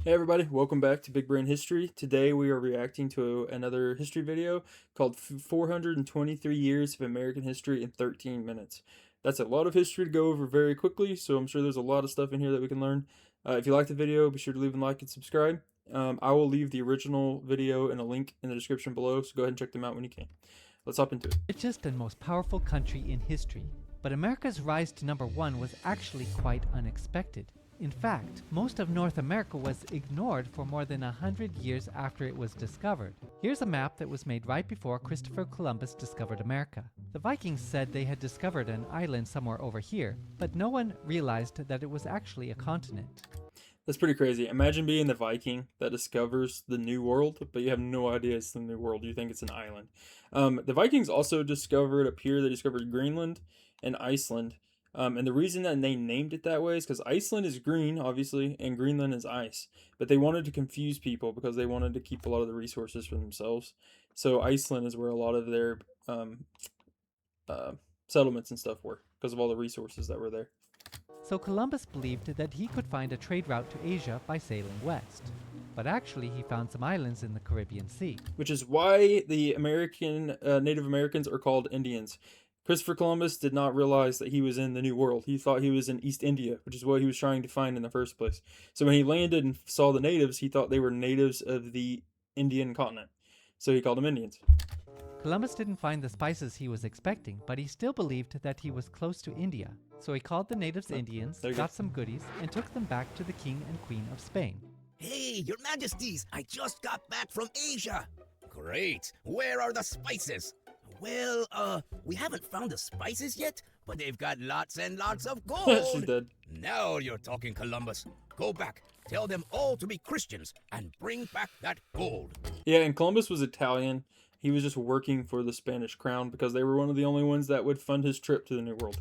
Hey everybody, welcome back to Big Brain History. Today we are reacting to another history video called 423 Years of American History in 13 Minutes. That's a lot of history to go over very quickly, so I'm sure there's a lot of stuff in here that we can learn. If you like the video, be sure to leave a like and subscribe. I will leave the original video and a link in the description below, so go ahead and check them out when you can. Let's hop into it. Richest and most powerful country in history. But America's rise to number one was actually quite unexpected. In fact, most of North America was ignored for more than 100 years after it was discovered. Here's a map that was made right before Christopher Columbus discovered America. The Vikings said they had discovered an island somewhere over here, but no one realized that it was actually a continent. That's pretty crazy. Imagine being the Viking that discovers the New World, but you have no idea it's the New World. You think it's an island. The Vikings also discovered up here, they discovered Greenland and Iceland. And the reason that they named it that way is because Iceland is green, obviously, and Greenland is ice. But they wanted to confuse people because they wanted to keep a lot of the resources for themselves. So Iceland is where a lot of their uh, settlements and stuff were because of all the resources that were there. So Columbus believed that he could find a trade route to Asia by sailing west. But actually he found some islands in the Caribbean Sea. Which is why the Native Americans are called Indians. Christopher Columbus did not realize that he was in the New World. He thought he was in East India, which is what he was trying to find in the first place. So when he landed and saw the natives, he thought they were natives of the Indian continent. So he called them Indians. Columbus didn't find the spices he was expecting, but he still believed that he was close to India. So he called the natives Indians, got some goodies, and took them back to the king and queen of Spain. Hey, your majesties, I just got back from Asia. Great. Where are the spices? Well, we haven't found the spices yet, but they've got lots and lots of gold. She's dead. Now you're talking, Columbus. Go back, tell them all to be Christians, and bring back that gold. Yeah, and Columbus was Italian. He was just working for the Spanish crown because they were one of the only ones that would fund his trip to the New World.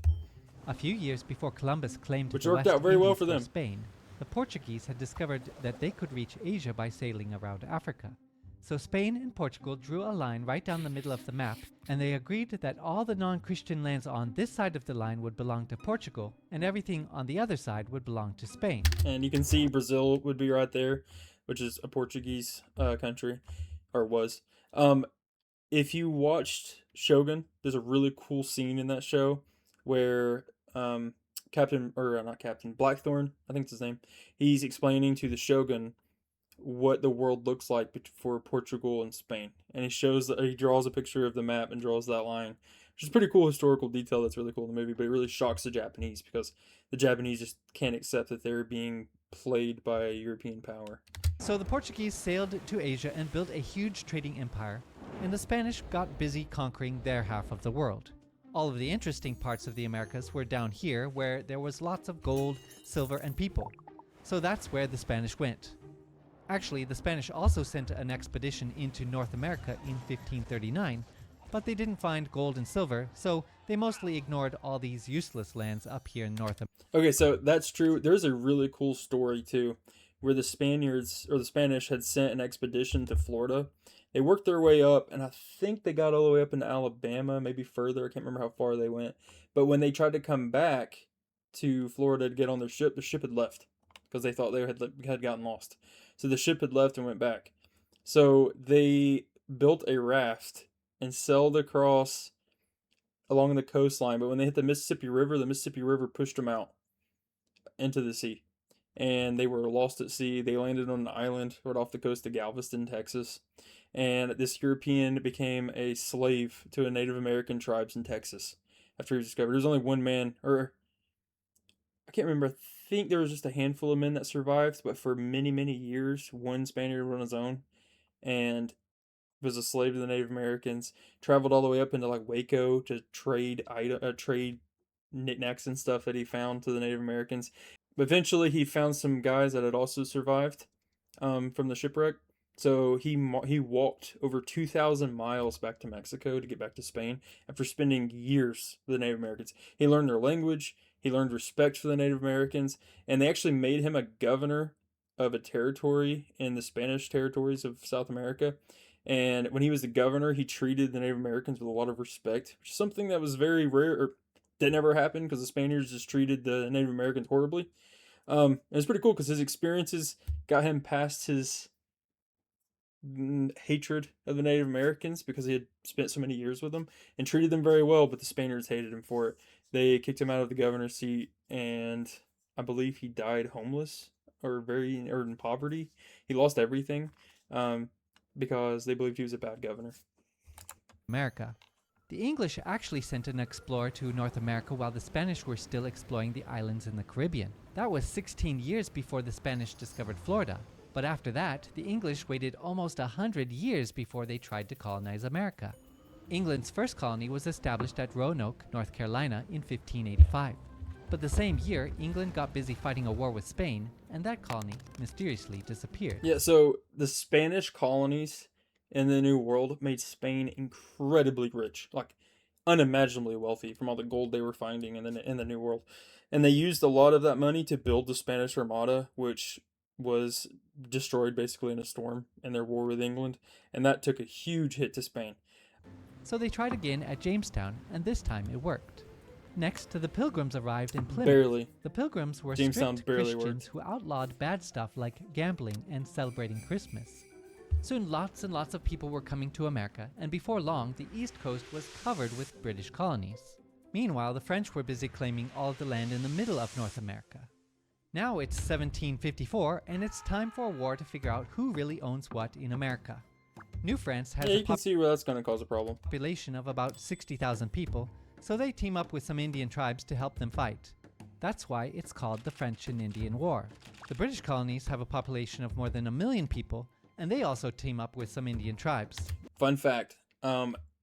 A few years before Columbus claimed Which the worked West out very well Indies for them. Spain, the Portuguese had discovered that they could reach Asia by sailing around Africa. So Spain and Portugal drew a line right down the middle of the map, and they agreed that all the non-Christian lands on this side of the line would belong to Portugal, and everything on the other side would belong to Spain. And you can see Brazil would be right there, which is a Portuguese country, or was. If you watched Shogun, there's a really cool scene in that show where Blackthorn, I think it's his name, he's explaining to the Shogun what the world looks like for Portugal and Spain, and he draws a picture of the map and draws that line, which is pretty cool historical detail that's really cool in the movie. But it really shocks the Japanese because the Japanese just can't accept that they're being played by a European power. So the Portuguese sailed to Asia and built a huge trading empire, and the Spanish got busy conquering their half of the world. All of the interesting parts of the Americas were down here, where there was lots of gold, silver, and people. So that's where the Spanish went. Actually, the Spanish also sent an expedition into North America in 1539, but they didn't find gold and silver, so they mostly ignored all these useless lands up here in North America. Okay, so that's true. There's a really cool story too, where the Spanish had sent an expedition to Florida. They worked their way up, and I think they got all the way up into Alabama, maybe further. I can't remember how far they went. But when they tried to come back to Florida to get on their ship, the ship had left because they thought they had gotten lost. So the ship had left and went back. So they built a raft and sailed across along the coastline. But when they hit the Mississippi River pushed them out into the sea. And they were lost at sea. They landed on an island right off the coast of Galveston, Texas. And this European became a slave to a Native American tribes in Texas after he was discovered. There was only one man, or I can't remember. I think there was just a handful of men that survived, but for many, many years, one Spaniard on his own and was a slave to the Native Americans. Traveled all the way up into like Waco to trade knickknacks and stuff that he found to the Native Americans. But eventually, he found some guys that had also survived from the shipwreck. So he walked over 2,000 miles back to Mexico to get back to Spain after spending years with the Native Americans. He learned their language. He learned respect for the Native Americans, and they actually made him a governor of a territory in the Spanish territories of South America. And when he was the governor, he treated the Native Americans with a lot of respect, which is something that was very rare, or that never happened because the Spaniards just treated the Native Americans horribly. It's pretty cool because his experiences got him past his hatred of the Native Americans because he had spent so many years with them and treated them very well, but the Spaniards hated him for it. They kicked him out of the governor's seat, and I believe he died homeless or in poverty. He lost everything um, because they believed he was a bad governor. America. The English actually sent an explorer to North America while the Spanish were still exploring the islands in the Caribbean. That was 16 years before the Spanish discovered Florida. But after that, the English waited almost 100 years before they tried to colonize America. England's first colony was established at Roanoke, North Carolina in 1585. But the same year, England got busy fighting a war with Spain, and that colony mysteriously disappeared. Yeah, so the Spanish colonies in the New World made Spain incredibly rich, like unimaginably wealthy from all the gold they were finding in the New World. And they used a lot of that money to build the Spanish Armada, which was destroyed basically in a storm in their war with England, and that took a huge hit to Spain. So they tried again at Jamestown, and this time it worked. Next, the Pilgrims arrived in Plymouth. Barely. The Pilgrims were Jamestown strict barely Christians worked. who outlawed bad stuff like gambling and celebrating Christmas. Soon lots and lots of people were coming to America, and before long, the East Coast was covered with British colonies. Meanwhile, the French were busy claiming all of the land in the middle of North America. Now it's 1754, and it's time for a war to figure out who really owns what in America. New France has Yeah, a you can see where that's going to cause a problem. population of about 60,000 people, so they team up with some Indian tribes to help them fight. That's why it's called the French and Indian War. The British colonies have a population of more than 1 million people, and they also team up with some Indian tribes. Fun fact,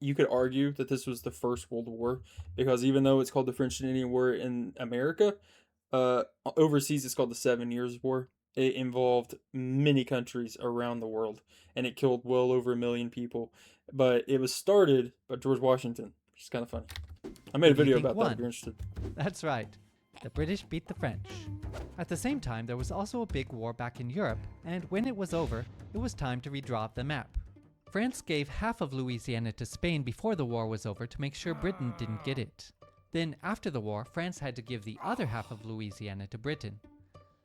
you could argue that this was the First World War, because even though it's called the French and Indian War in America, overseas it's called the 7 Years' War. It involved many countries around the world, and it killed well over 1 million people. But it was started by George Washington, which is kind of funny. I made a Who do you video think about that won? if you're interested. That's right. The British beat the French. At the same time, there was also a big war back in Europe, and when it was over, it was time to redraw the map. France gave half of Louisiana to Spain before the war was over to make sure Britain didn't get it. Then, after the war, France had to give the other half of Louisiana to Britain.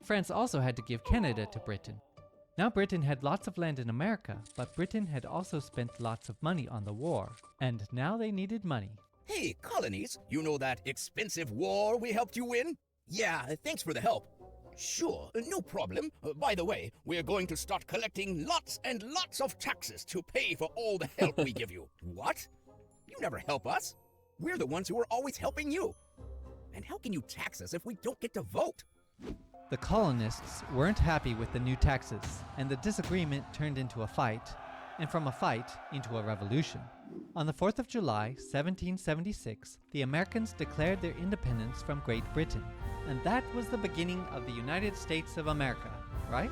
France also had to give Canada to Britain. Now Britain had lots of land in America, but Britain had also spent lots of money on the war, and now they needed money. Hey, colonies, you know that expensive war we helped you win? Yeah, thanks for the help. Sure, no problem. By the way, we're going to start collecting lots and lots of taxes to pay for all the help we give you. What? You never help us. We're the ones who are always helping you. And how can you tax us if we don't get to vote? The colonists weren't happy with the new taxes, and the disagreement turned into a fight, and from a fight into a revolution. On the 4th of July, 1776, the Americans declared their independence from Great Britain, and that was the beginning of the United States of America, right?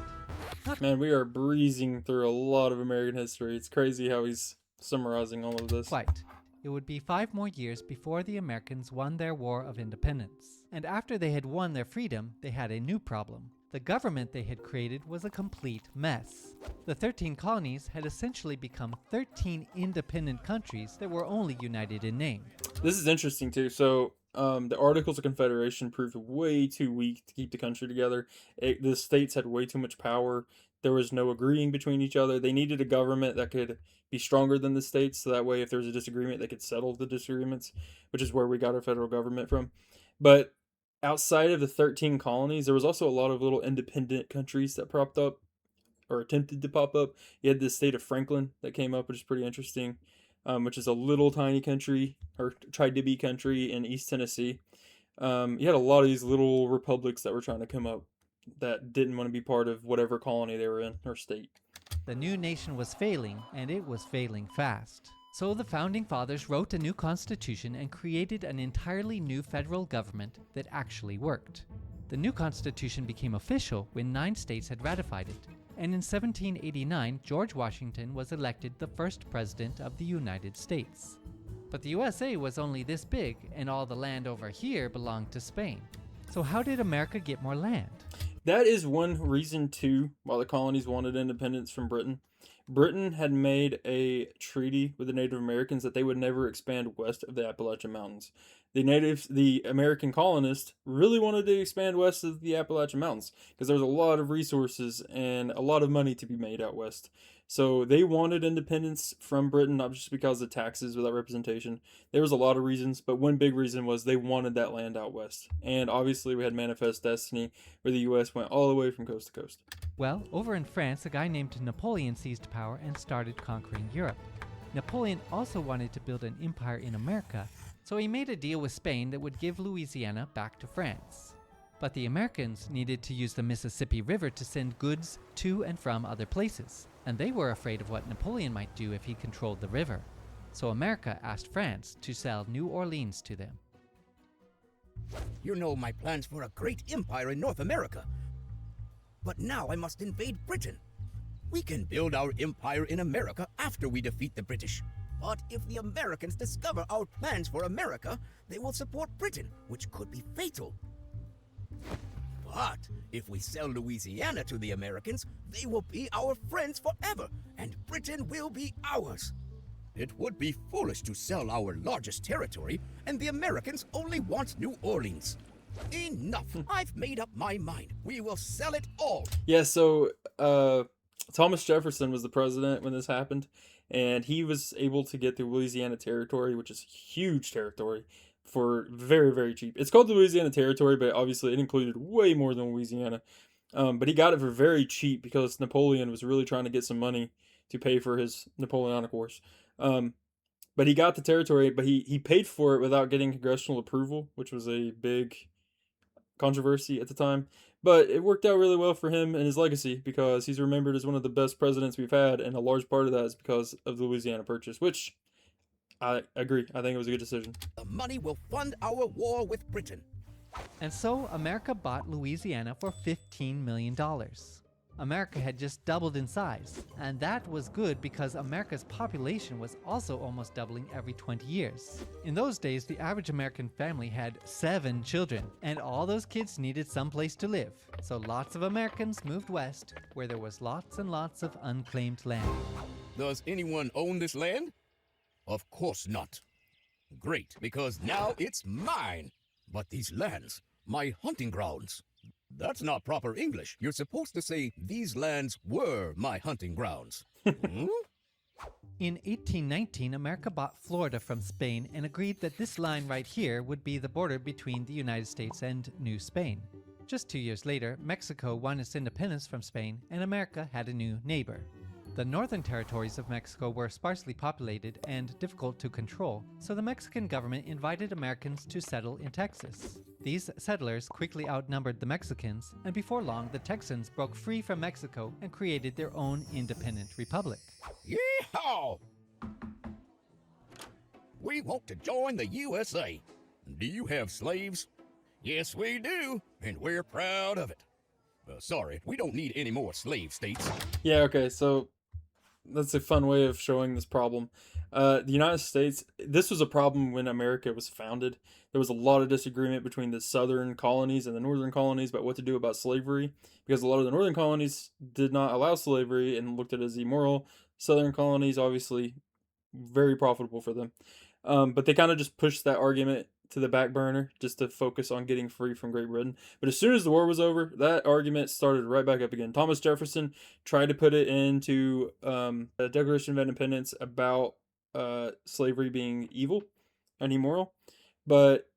Man, we are breezing through a lot of American history. It's crazy how he's summarizing all of this. Quite. It would be 5 more years before the Americans won their War of Independence. And after they had won their freedom, they had a new problem. The government they had created was a complete mess. The 13 colonies had essentially become 13 independent countries that were only united in name. This is interesting too. So, the Articles of Confederation proved way too weak to keep the country together. The states had way too much power. There was no agreeing between each other. They needed a government that could be stronger than the states, so that way if there was a disagreement, they could settle the disagreements, which is where we got our federal government from. But outside of the 13 colonies, there was also a lot of little independent countries that propped up or attempted to pop up. You had the state of Franklin that came up, which is pretty interesting, which is a little tiny country, or tried to be country in East Tennessee. You had a lot of these little republics that were trying to come up that didn't want to be part of whatever colony they were in or state. The new nation was failing, and it was failing fast. So the Founding Fathers wrote a new constitution and created an entirely new federal government that actually worked. The new constitution became official when 9 states had ratified it, and in 1789, George Washington was elected the first president of the United States. But the USA was only this big, and all the land over here belonged to Spain. So how did America get more land? That is one reason, too, why the colonies wanted independence from Britain. Britain had made a treaty with the Native Americans that they would never expand west of the Appalachian Mountains. the American colonists really wanted to expand west of the Appalachian Mountains because there's a lot of resources and a lot of money to be made out west. So they wanted independence from Britain, not just because of taxes without representation. There was a lot of reasons, but one big reason was they wanted that land out west. And obviously we had Manifest Destiny, where the US went all the way from coast to coast. Well, over in France, a guy named Napoleon seized power and started conquering Europe. Napoleon also wanted to build an empire in America, so he made a deal with Spain that would give Louisiana back to France. But the Americans needed to use the Mississippi River to send goods to and from other places, and they were afraid of what Napoleon might do if he controlled the river. So America asked France to sell New Orleans to them. You know my plans for a great empire in North America. But now I must invade Britain. We can build our empire in America after we defeat the British. But if the Americans discover our plans for America, they will support Britain, which could be fatal. But if we sell Louisiana to the Americans, they will be our friends forever, and Britain will be ours. It would be foolish to sell our largest territory, and the Americans only want New Orleans. Enough! I've made up my mind. We will sell it all. Yeah, so Thomas Jefferson was the president when this happened, and he was able to get the Louisiana Territory, which is huge territory, for very, very cheap. It's called the Louisiana Territory, but obviously it included way more than Louisiana. But he got it for very cheap because Napoleon was really trying to get some money to pay for his Napoleonic Wars. But he got the territory, but he paid for it without getting congressional approval, which was a big controversy at the time. But it worked out really well for him and his legacy because he's remembered as one of the best presidents we've had, and a large part of that is because of the Louisiana Purchase, which I agree. I think it was a good decision. The money will fund our war with Britain. And so America bought Louisiana for $15 million. America had just doubled in size, and that was good because America's population was also almost doubling every 20 years. In those days, the average American family had 7 children, and all those kids needed someplace to live. So lots of Americans moved west, where there was lots and lots of unclaimed land. Does anyone own this land? Of course not. Great, because now it's mine. But these lands, my hunting grounds. That's not proper English. You're supposed to say, these lands were my hunting grounds. Hmm? In 1819, America bought Florida from Spain and agreed that this line right here would be the border between the United States and New Spain. Just 2 years later, Mexico won its independence from Spain, and America had a new neighbor. The northern territories of Mexico were sparsely populated and difficult to control, so the Mexican government invited Americans to settle in Texas. These settlers quickly outnumbered the Mexicans, and before long the Texans broke free from Mexico and created their own independent republic. Yeehaw! We want to join the USA. Do you have slaves? Yes, we do, and we're proud of it. Sorry, we don't need any more slave states. Yeah, okay, so that's a fun way of showing this problem. The United States, this was a problem when America was founded. There was a lot of disagreement between the southern colonies and the northern colonies about what to do about slavery, because a lot of the northern colonies did not allow slavery and looked at it as immoral. Southern colonies, obviously, very profitable for them. But they kind of just pushed that argument to the back burner just to focus on getting free from Great Britain. But as soon as the war was over, that argument started right back up again. Thomas Jefferson tried to put it into the Declaration of Independence about slavery being evil and immoral, but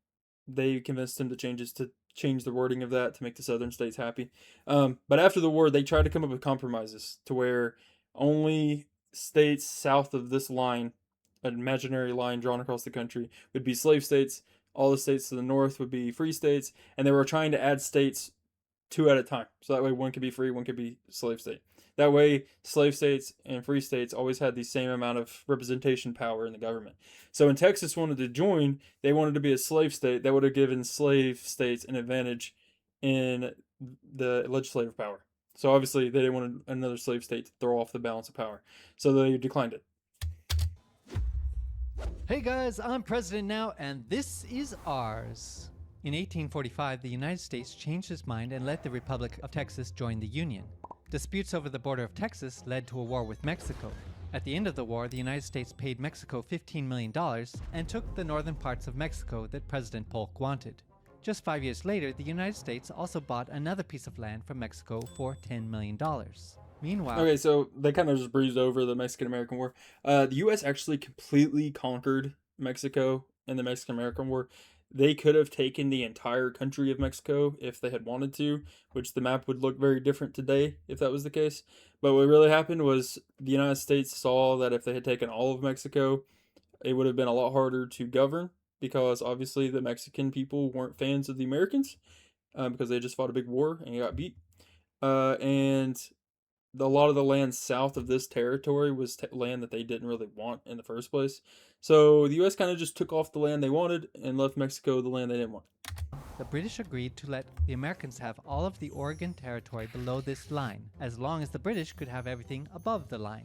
they convinced him to change the wording of that to make the southern states happy. But after the war, they tried to come up with compromises to where only states south of this line, an imaginary line drawn across the country, would be slave states. All the states to the north would be free states, and they were trying to add states 2 at a time. So that way one could be free, one could be slave state. That way slave states and free states always had the same amount of representation power in the government. So when Texas wanted to join, they wanted to be a slave state. That would have given slave states an advantage in the legislative power. So obviously they didn't want another slave state to throw off the balance of power. So they declined it. Hey guys, I'm president now, and this is ours. In 1845, the United States changed its mind and let the Republic of Texas join the Union. Disputes over the border of Texas led to a war with Mexico. At the end of the war, the United States paid Mexico $15 million and took the northern parts of Mexico that President Polk wanted. Just 5 years later, the United States also bought another piece of land from Mexico for $10 million. Meanwhile, Okay, so they kind of just breezed over the Mexican-American War. The U.S. actually completely conquered Mexico in the Mexican-American War. They could have taken the entire country of Mexico if they had wanted to, which the map would look very different today if that was the case. But what really happened was the United States saw that if they had taken all of Mexico, it would have been a lot harder to govern because obviously the Mexican people weren't fans of the Americans because they just fought a big war and got beat. And a lot of the land south of this territory was land that they didn't really want in the first place. So the U.S. kind of just took off the land they wanted and left Mexico the land they didn't want. the British agreed to let the Americans have all of the Oregon Territory below this line, as long as the British could have everything above the line.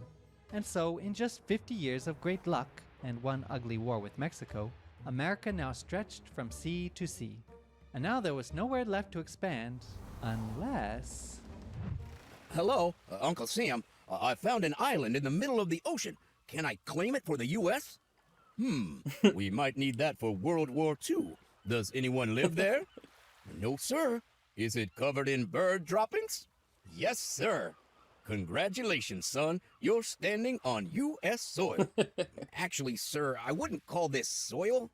And so, in just 50 years of great luck and one ugly war with Mexico, America now stretched from sea to sea. And now there was nowhere left to expand, unless... Hello, Uncle Sam. I found an island in the middle of the ocean. Can I claim it for the U.S.? We might need that for World War II. Does anyone live there? No, sir. Is it covered in bird droppings? Yes, sir. Congratulations, son. You're standing on U.S. soil. Actually, sir, I wouldn't call this soil.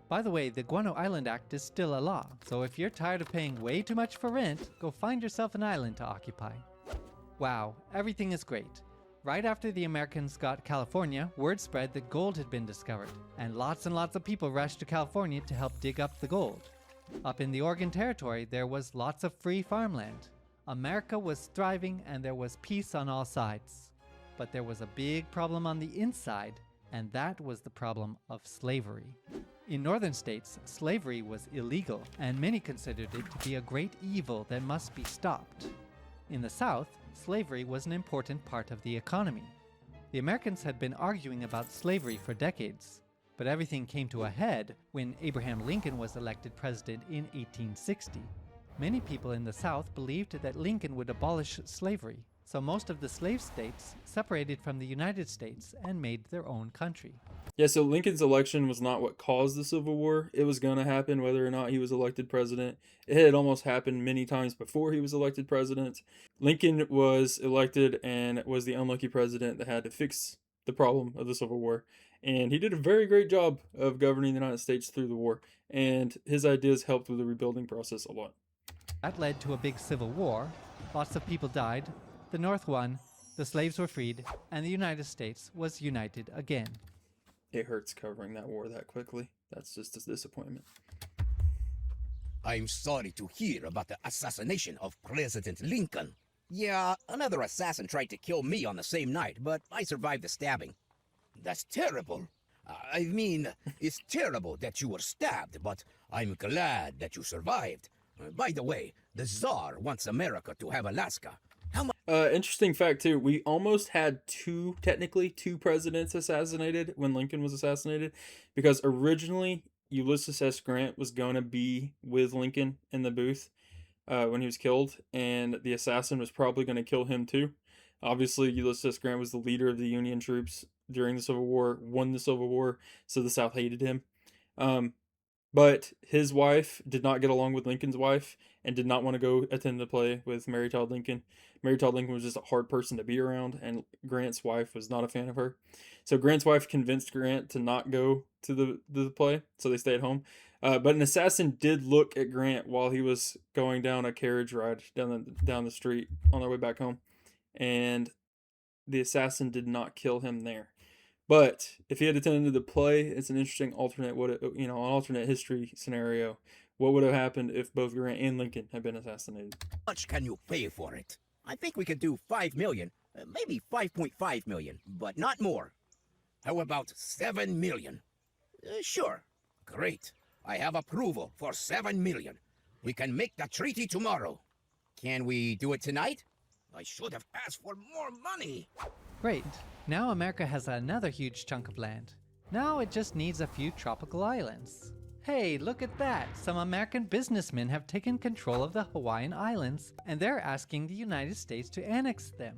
By the way, the Guano Island Act is still a law, so if you're tired of paying way too much for rent, go find yourself an island to occupy. Wow, everything is great. Right after the Americans got California, word spread that gold had been discovered, and lots of people rushed to California to help dig up the gold. Up in the Oregon Territory, there was lots of free farmland. America was thriving and there was peace on all sides. But there was a big problem on the inside, and that was the problem of slavery. In northern states, slavery was illegal, and many considered it to be a great evil that must be stopped. In the South, slavery was an important part of the economy. The Americans had been arguing about slavery for decades, but everything came to a head when Abraham Lincoln was elected president in 1860. Many people in the South believed that Lincoln would abolish slavery, so most of the slave states separated from the United States and made their own country. Yeah, so Lincoln's election was not what caused the Civil War. It was going to happen whether or not he was elected president. It had almost happened many times before he was elected president. Lincoln was elected and was the unlucky president that had to fix the problem of the Civil War. And he did a very great job of governing the United States through the war. And his ideas helped with the rebuilding process a lot. That led to a big civil war. Lots of people died. The North won, the slaves were freed, and the United States was united again. It hurts covering that war that quickly. That's just a disappointment. I'm sorry to hear about the assassination of President Lincoln. Yeah, another assassin tried to kill me on the same night, but I survived the stabbing. That's terrible. I mean, it's terrible that you were stabbed, but I'm glad that you survived. By the way, the Tsar wants America to have Alaska. How much? Interesting fact too. We almost had technically two presidents assassinated when Lincoln was assassinated, because originally Ulysses S. Grant was gonna be with Lincoln in the booth when he was killed, and the assassin was probably gonna kill him too. Obviously, Ulysses S. Grant was the leader of the Union troops during the Civil War, won the Civil War, so the South hated him. But his wife did not get along with Lincoln's wife and did not want to go attend the play with Mary Todd Lincoln. Mary Todd Lincoln was just a hard person to be around, and Grant's wife was not a fan of her. So Grant's wife convinced Grant to not go to the play, so they stayed home. But an assassin did look at Grant while he was going down a carriage ride down the street on their way back home, and the assassin did not kill him there. But if he had attended the play, it's an interesting an alternate history scenario. What would have happened if both Grant and Lincoln had been assassinated? How much can you pay for it? I think we could do 5 million, maybe 5.5 million, but not more. How about 7 million? Sure. Great. I have approval for 7 million. We can make the treaty tomorrow. Can we do it tonight? I should have asked for more money. Great. Now America has another huge chunk of land. Now it just needs a few tropical islands. Hey, look at that! Some American businessmen have taken control of the Hawaiian Islands, and they're asking the United States to annex them.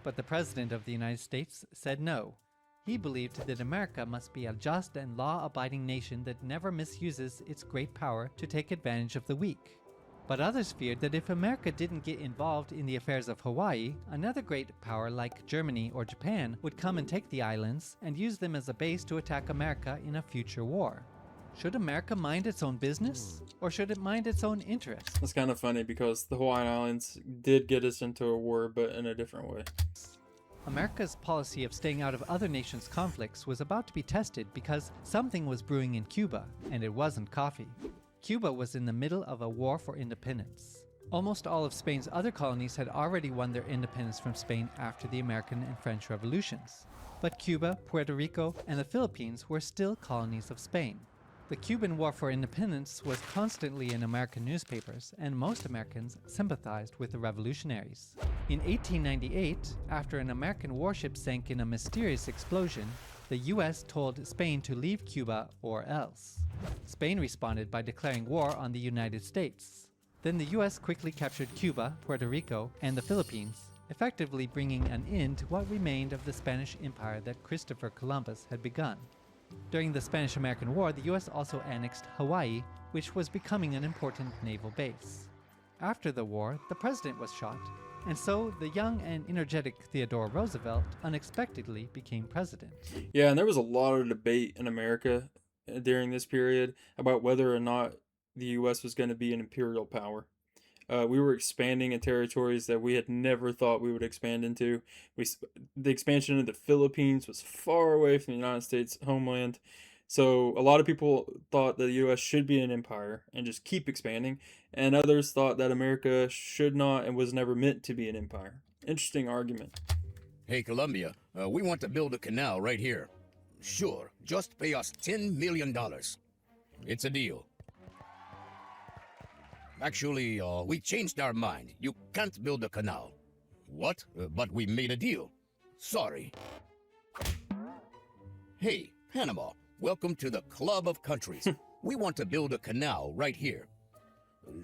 But the President of the United States said no. He believed that America must be a just and law-abiding nation that never misuses its great power to take advantage of the weak. But others feared that if America didn't get involved in the affairs of Hawaii, another great power like Germany or Japan would come and take the islands and use them as a base to attack America in a future war. Should America mind its own business, or should it mind its own interests? That's kind of funny because the Hawaiian Islands did get us into a war, but in a different way. America's policy of staying out of other nations' conflicts was about to be tested because something was brewing in Cuba, and it wasn't coffee. Cuba was in the middle of a war for independence. Almost all of Spain's other colonies had already won their independence from Spain after the American and French revolutions. But Cuba, Puerto Rico, and the Philippines were still colonies of Spain. The Cuban War for Independence was constantly in American newspapers, and most Americans sympathized with the revolutionaries. In 1898, after an American warship sank in a mysterious explosion, the US told Spain to leave Cuba or else. Spain responded by declaring war on the United States. Then the US quickly captured Cuba, Puerto Rico, and the Philippines, effectively bringing an end to what remained of the Spanish Empire that Christopher Columbus had begun. During the Spanish-American War, the US also annexed Hawaii, which was becoming an important naval base. After the war, the president was shot, and so the young and energetic Theodore Roosevelt unexpectedly became president. Yeah, and there was a lot of debate in America during this period about whether or not the U.S. was going to be an imperial power. We were expanding in territories that we had never thought we would expand into. The expansion into the Philippines was far away from the United States homeland. So a lot of people thought that the U.S. should be an empire and just keep expanding. And others thought that America should not and was never meant to be an empire. Interesting argument. Hey, Columbia, we want to build a canal right here. Sure, just pay us $10 million. It's a deal. Actually, we changed our mind. You can't build a canal. What? But we made a deal. Sorry. Hey, Panama, welcome to the Club of Countries. We want to build a canal right here.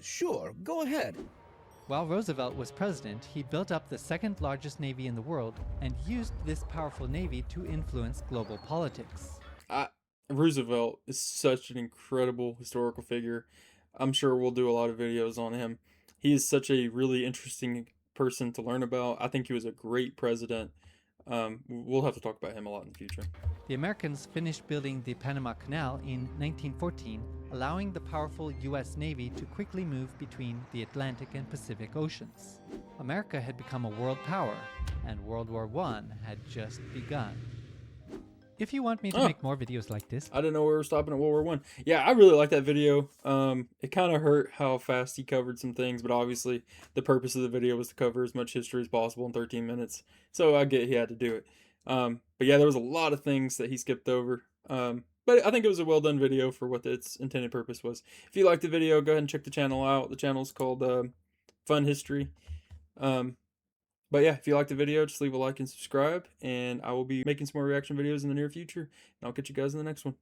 Sure, go ahead. While Roosevelt was president, he built up the second largest navy in the world and used this powerful navy to influence global politics. Roosevelt is such an incredible historical figure. I'm sure we'll do a lot of videos on him. He is such a really interesting person to learn about. I think he was a great president. We'll have to talk about him a lot in the future. The Americans finished building the Panama Canal in 1914, allowing the powerful U.S. Navy to quickly move between the Atlantic and Pacific Oceans. America had become a world power, and World War I had just begun. If you want me to make more videos like this... I didn't know we were stopping at World War I. Yeah, I really like that video. It kind of hurt how fast he covered some things, but obviously the purpose of the video was to cover as much history as possible in 13 minutes. So I get he had to do it. But yeah, there was a lot of things that he skipped over. But I think it was a well done video for what its intended purpose was. If you liked the video, go ahead and check the channel out. The channel's called Fun History. But yeah, if you liked the video, just leave a like and subscribe, and I will be making some more reaction videos in the near future, and I'll catch you guys in the next one.